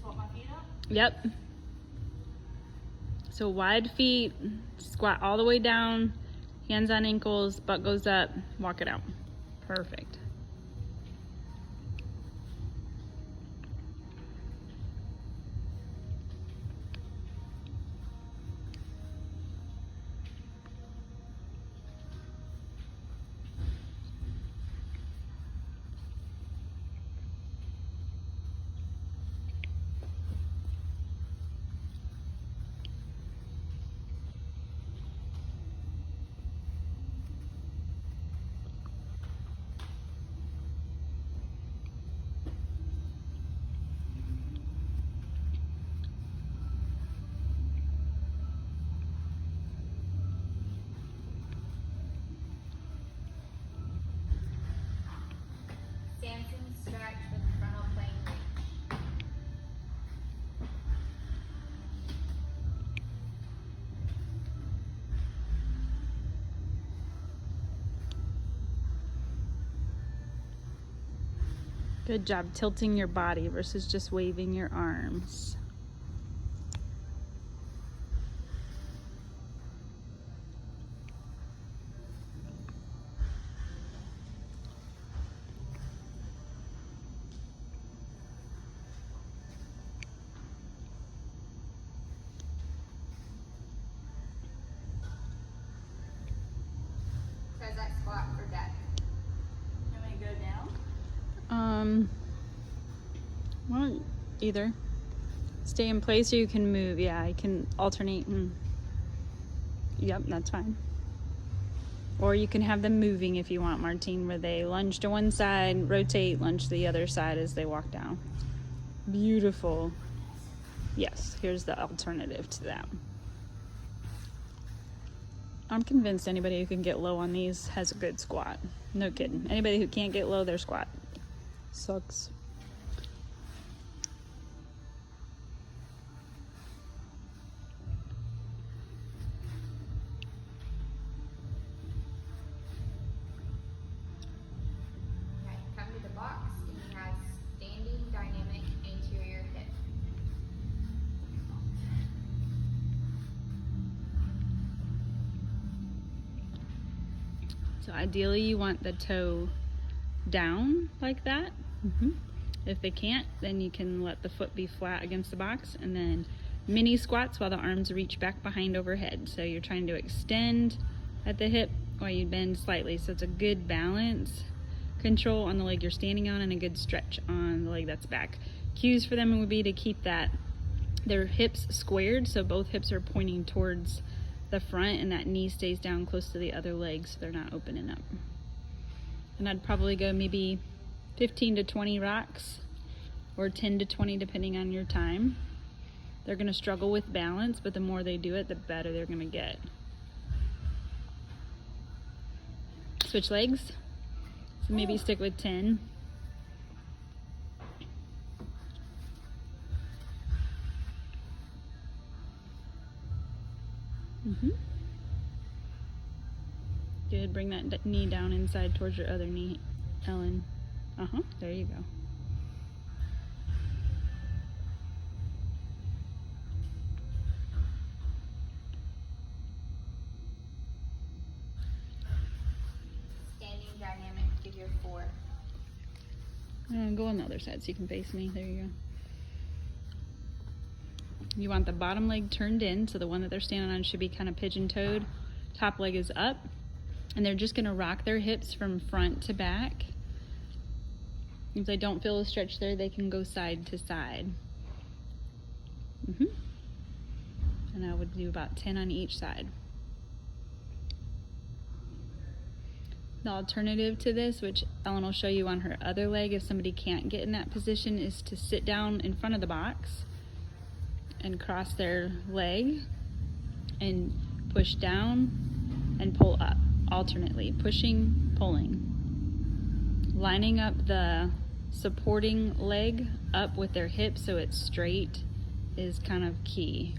swap my feet up? Yep. So wide feet, squat all the way down, hands on ankles, butt goes up, walk it out. Perfect. Samson stretch with frontal plane reach. Good job tilting your body versus just waving your arms. Says that squat for depth. You want me to go down? Well, either. Stay in place or you can move. Yeah, I can alternate and yep, that's fine. Or you can have them moving if you want, Martine, where they lunge to one side, rotate, lunge to the other side as they walk down. Beautiful. Yes, here's the alternative to that. I'm convinced anybody who can get low on these has a good squat. No kidding. Anybody who can't get low, their squat sucks. Okay, come to the box and you have standing dynamic anterior hip. So ideally you want the toe down like that. If they can't, then you can let the foot be flat against the box and then mini squats while the arms reach back behind overhead. So you're trying to extend at the hip while you bend slightly. So it's a good balance control on the leg you're standing on and a good stretch on the leg that's back. Cues for them would be to keep their hips squared, so both hips are pointing towards the front and that knee stays down close to the other leg so they're not opening up. And I'd probably go maybe 15 to 20 rocks or 10 to 20 depending on your time. They're gonna struggle with balance, but the more they do it, the better they're gonna get. Switch legs. So maybe stick with 10. Good, bring that knee down inside towards your other knee, Ellen. There you go. Standing dynamic figure 4. Go on the other side so you can face me. There you go. You want the bottom leg turned in, so the one that they're standing on should be kind of pigeon-toed. Top leg is up, and they're just gonna rock their hips from front to back. If they don't feel a stretch there, they can go side to side. And I would do about 10 on each side. The alternative to this, which Ellen will show you on her other leg if somebody can't get in that position, is to sit down in front of the box and cross their leg and push down and pull up alternately, pushing, pulling. Lining up the supporting leg up with their hip so it's straight is kind of key.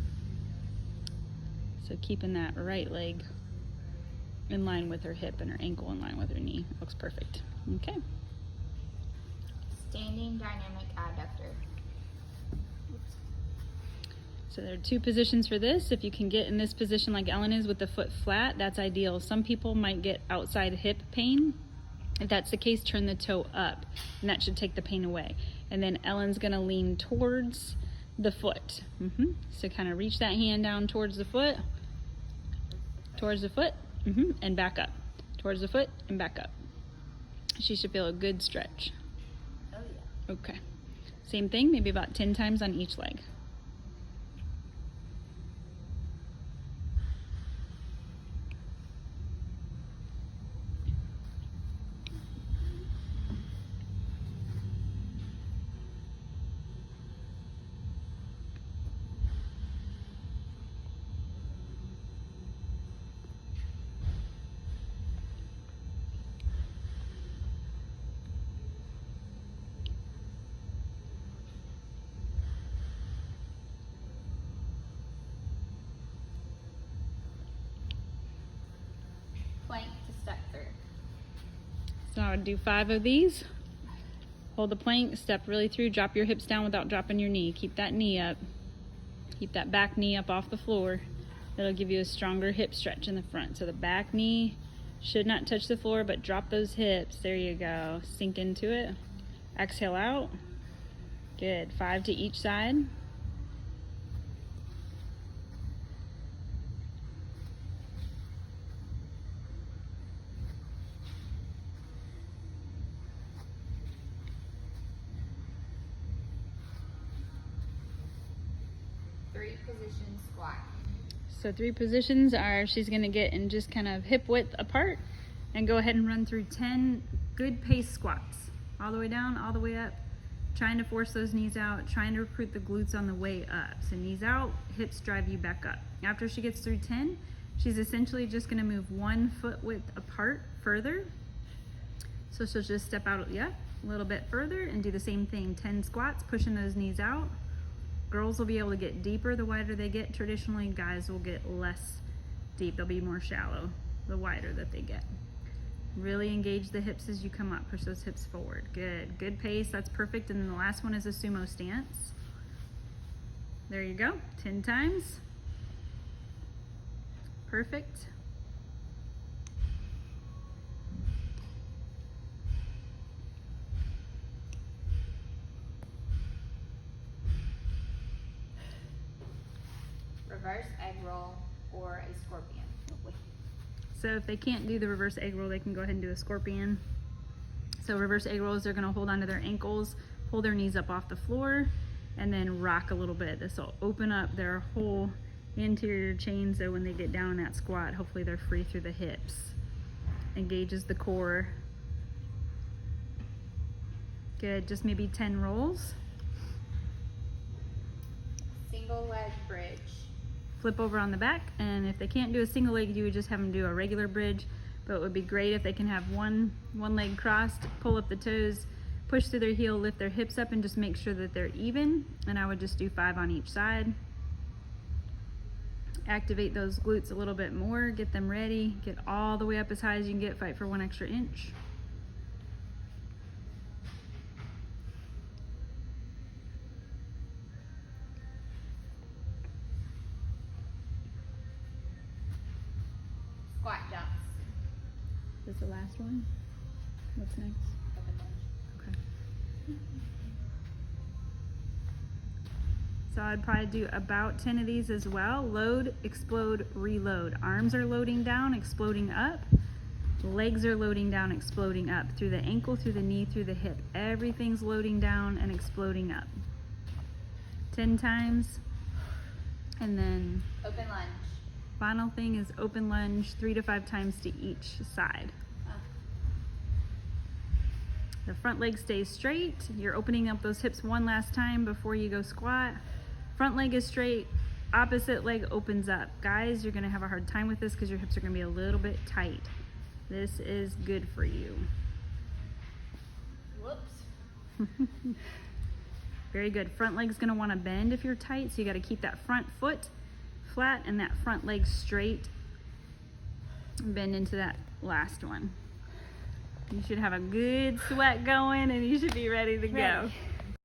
So keeping that right leg in line with her hip and her ankle in line with her knee. Looks perfect. Okay. Standing dynamic adductor. So there are two positions for this. If you can get in this position like Ellen is with the foot flat, that's ideal. Some people might get outside hip pain. If that's the case, turn the toe up, and that should take the pain away. And then Ellen's gonna lean towards the foot. So kind of reach that hand down towards the foot, and back up. Towards the foot and back up. She should feel a good stretch. Oh yeah. Okay. Same thing, maybe about 10 times on each leg. Plank to step through. So I would do 5 of these. Hold the plank, step really through, drop your hips down without dropping your knee. Keep that knee up. Keep that back knee up off the floor. It'll give you a stronger hip stretch in the front. So the back knee should not touch the floor, but drop those hips. There you go. Sink into it. Exhale out. Good. 5 to each side. Three position squat. So 3 positions are she's going to get in just kind of hip width apart and go ahead and run through 10 good pace squats. All the way down, all the way up. Trying to force those knees out, trying to recruit the glutes on the way up. So knees out, hips drive you back up. After she gets through 10, she's essentially just going to move 1 foot width apart further. So she'll just step out, a little bit further and do the same thing. 10 squats, pushing those knees out. Girls will be able to get deeper the wider they get. Traditionally, guys will get less deep. They'll be more shallow the wider that they get. Really engage the hips as you come up. Push those hips forward. Good. Good pace. That's perfect. And then the last one is a sumo stance. There you go. 10 times. Perfect. Reverse egg roll or a scorpion. So if they can't do the reverse egg roll, they can go ahead and do a scorpion. So reverse egg rolls, they're going to hold onto their ankles, pull their knees up off the floor, and then rock a little bit. This will open up their whole anterior chain, so when they get down in that squat, hopefully they're free through the hips. Engages the core. Good. Just maybe 10 rolls. Single leg bridge. Flip over on the back, and if they can't do a single leg, you would just have them do a regular bridge, but it would be great if they can have one leg crossed, pull up the toes, push through their heel, lift their hips up, and just make sure that they're even. And I would just do 5 on each side. Activate those glutes a little bit more, get them ready, get all the way up as high as you can get, fight for 1 extra inch. Squat jumps. Is the last one? What's next? Okay. So I'd probably do about 10 of these as well. Load, explode, reload. Arms are loading down, exploding up. Legs are loading down, exploding up. Through the ankle, through the knee, through the hip. Everything's loading down and exploding up. 10 times. And then Open lunge. final thing is open lunge 3 to 5 times to each side. The front leg stays straight. You're opening up those hips one last time before you go squat. Front leg is straight. Opposite leg opens up. Guys, you're going to have a hard time with this because your hips are going to be a little bit tight. This is good for you. Whoops. Very good. Front leg's going to want to bend if you're tight, so you got to keep that front foot flat and that front leg straight. Bend into that last one. You should have a good sweat going and you should be ready to go. Ready.